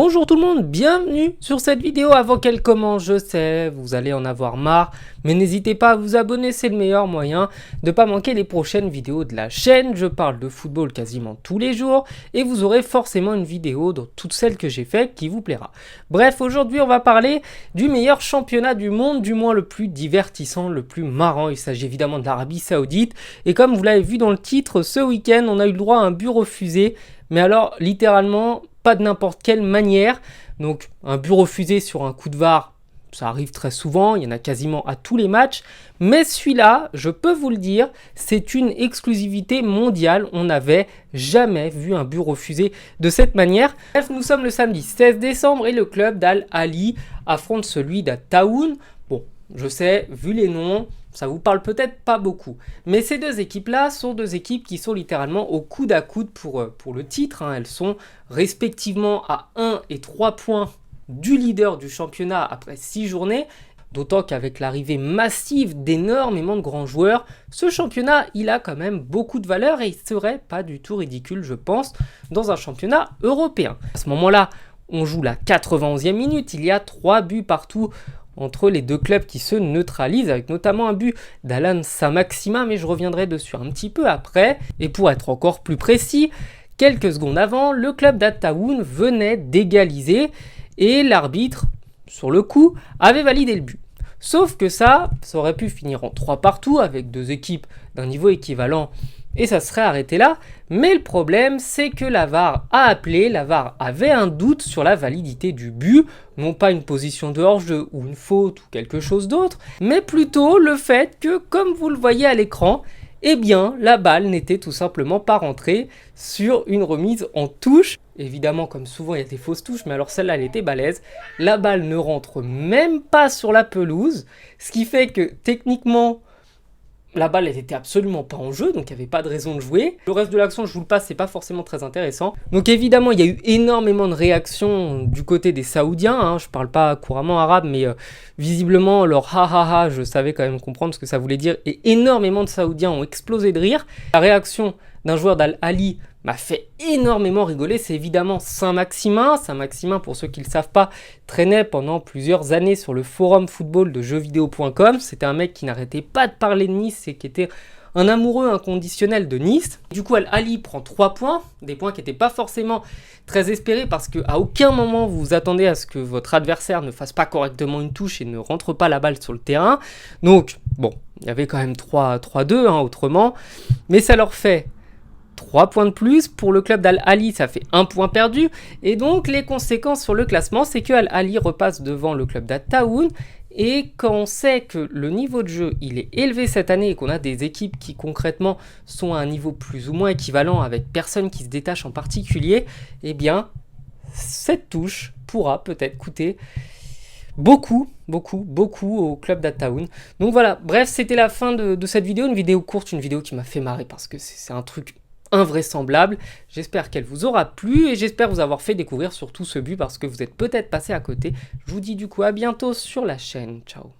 Bonjour tout le monde, bienvenue sur cette vidéo. Avant qu'elle commence, je sais, vous allez en avoir marre, mais n'hésitez pas à vous abonner, c'est le meilleur moyen de ne pas manquer les prochaines vidéos de la chaîne. Je parle de football quasiment tous les jours et vous aurez forcément une vidéo dans toutes celles que j'ai faites qui vous plaira. Bref, aujourd'hui on va parler du meilleur championnat du monde, du moins le plus divertissant, le plus marrant. Il s'agit évidemment de l'Arabie Saoudite et comme vous l'avez vu dans le titre, ce week-end on a eu le droit à un but refusé, mais alors littéralement pas de n'importe quelle manière. Donc un but refusé sur un coup de VAR, ça arrive très souvent, il y en a quasiment à tous les matchs, mais celui-là, je peux vous le dire, c'est une exclusivité mondiale. On n'avait jamais vu un but refusé de cette manière. Bref, nous sommes le samedi 16 décembre et le club d'Al Ahly affronte celui d'At-Taoun. Bon, je sais, vu les noms, ça vous parle peut-être pas beaucoup. Mais ces deux équipes-là sont deux équipes qui sont littéralement au coude à coude pour le titre. Elles sont respectivement à 1 et 3 points du leader du championnat après 6 journées. D'autant qu'avec l'arrivée massive d'énormément de grands joueurs, ce championnat, il a quand même beaucoup de valeur et il serait pas du tout ridicule, je pense, dans un championnat européen. À ce moment-là, on joue la 91e minute, il y a 3 buts partout entre les deux clubs qui se neutralisent, avec notamment un but d'Alan Saint-Maximin, mais je reviendrai dessus un petit peu après. Et pour être encore plus précis, quelques secondes avant, le club d'At-Taoun venait d'égaliser et l'arbitre, sur le coup, avait validé le but. Sauf que ça aurait pu finir en 3 partout avec deux équipes d'un niveau équivalent et ça serait arrêté là. Mais le problème, c'est que la VAR a appelé, la VAR avait un doute sur la validité du but, non pas une position de hors-jeu ou une faute ou quelque chose d'autre, mais plutôt le fait que, comme vous le voyez à l'écran, eh bien, la balle n'était tout simplement pas rentrée sur une remise en touche. Évidemment, comme souvent, il y a des fausses touches, mais alors celle-là, elle était balèze. La balle ne rentre même pas sur la pelouse, ce qui fait que, techniquement, la balle, elle était absolument pas en jeu, donc il n'y avait pas de raison de jouer. Le reste de l'action, je vous le passe, c'est pas forcément très intéressant. Donc évidemment, il y a eu énormément de réactions du côté des Saoudiens. Je parle pas couramment arabe, mais visiblement, leur ha, je savais quand même comprendre ce que ça voulait dire. Et énormément de Saoudiens ont explosé de rire. La réaction d'un joueur d'Al Ahly m'a fait énormément rigoler, c'est évidemment Saint-Maximin. Saint-Maximin, pour ceux qui ne le savent pas, traînait pendant plusieurs années sur le forum football de jeuxvideo.com. C'était un mec qui n'arrêtait pas de parler de Nice et qui était un amoureux inconditionnel de Nice. Du coup, Al Ahly prend 3 points, des points qui n'étaient pas forcément très espérés parce qu'à aucun moment vous vous attendez à ce que votre adversaire ne fasse pas correctement une touche et ne rentre pas la balle sur le terrain. Donc, bon, il y avait quand même 3-2 autrement, mais ça leur fait 3 points de plus. Pour le club d'Al Ahly, ça fait 1 point perdu. Et donc, les conséquences sur le classement, c'est que Al Ahly repasse devant le club d'At-Taoun. Et quand on sait que le niveau de jeu, il est élevé cette année et qu'on a des équipes qui concrètement sont à un niveau plus ou moins équivalent avec personne qui se détache en particulier, eh bien, cette touche pourra peut-être coûter beaucoup au club d'At-Taoun. Donc voilà, bref, c'était la fin de cette vidéo, une vidéo courte, une vidéo qui m'a fait marrer parce que c'est un truc invraisemblable. J'espère qu'elle vous aura plu et j'espère vous avoir fait découvrir surtout ce but parce que vous êtes peut-être passé à côté. Je vous dis du coup à bientôt sur la chaîne. Ciao.